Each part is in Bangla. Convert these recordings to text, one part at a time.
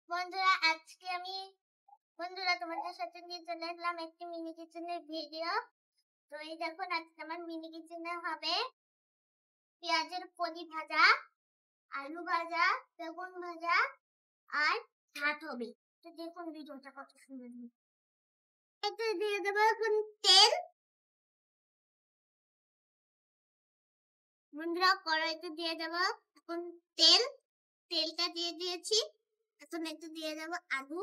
বন্ধুরা আজকে আমি তোমাদের সাথে নিয়ে চলে আসলাম একটি মিনি কিচেনের ভিডিও। তো এই দেখুন আজকে আমার মিনি কিচেনে হবে পেঁয়াজের কলি ভাজা, আলু ভাজা, বেগুন ভাজা আর ভাত হবে। তো দেখুন ভিডিওটা কত সুন্দর। এতে দিয়ে দেবো এখন তেল। বন্ধুরা কড়াইতে দিয়ে দেবো এখন তেল। তেলটা দিয়ে দিয়েছি। এখন একটু দিয়ে দেবো আলু।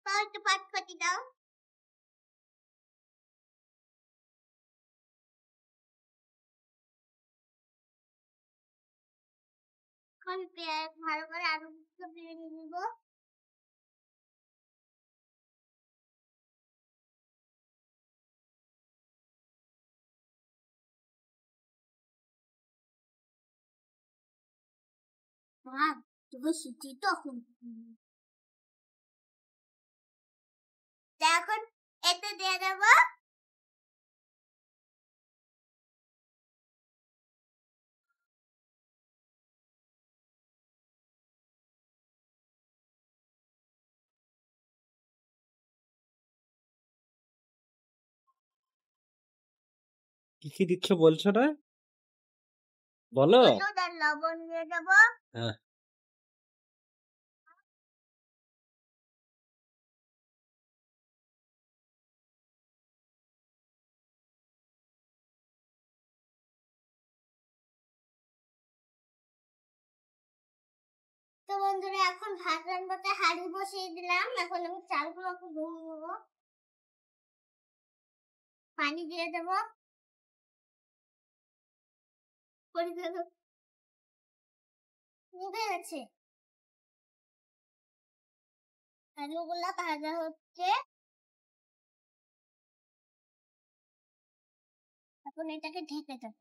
একটু পাটপাটি দাও। এখন পেঁয়াজ ভালো করে আলু ভেজে নিব। তুমি শিখি তখন এখন এতে দিয়ে দেব কি দিচ্ছ বলছো না? বলো। হলুদ আর লবণ দিয়ে দেব। হ্যাঁ। তো বন্ধুরা এখন ভাত রান্নাতে হাঁড়ি বসিয়ে দিলাম। এখন আমি চালগুলোকে ধুয়ে নেব। পানি দিয়ে দেব। নিভে গেছে। আলুগুলা ভাজা হচ্ছে। এখন এটাকে ঢেকে দেব।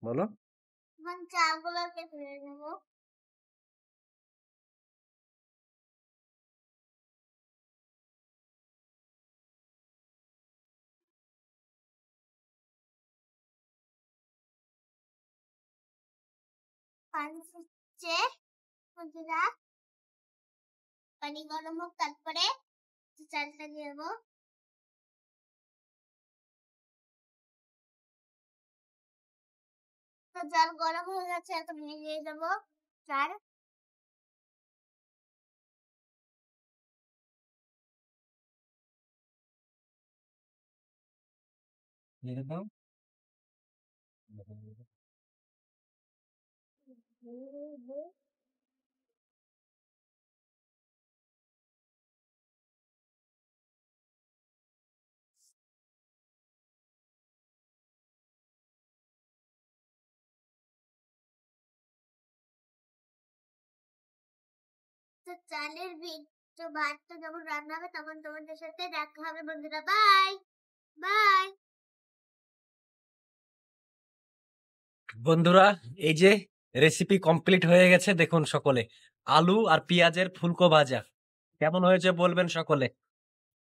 বলো। এখন চালগুলোকে ধুয়ে নেব। পানি ফুটছে। বন্ধুরা পানি গরম হোক, তারপরে চালটা দিয়ে দেবো। তো চাল গরম হয়ে গেছে, এখন দিয়ে দেবো চাল। দাও। তো চালের তো ভাতটা যখন রান্না হবে তখন তোমাদের সাথে দেখা হবে বন্ধুরা। Bye bye. বন্ধুরা এই যে রেসিপি কমপ্লিট হয়ে গেছে, দেখুন সকলে। আলু আর পেঁয়াজের ফুলকো ভাজা কেমন হয়েছে বলবেন সকলে।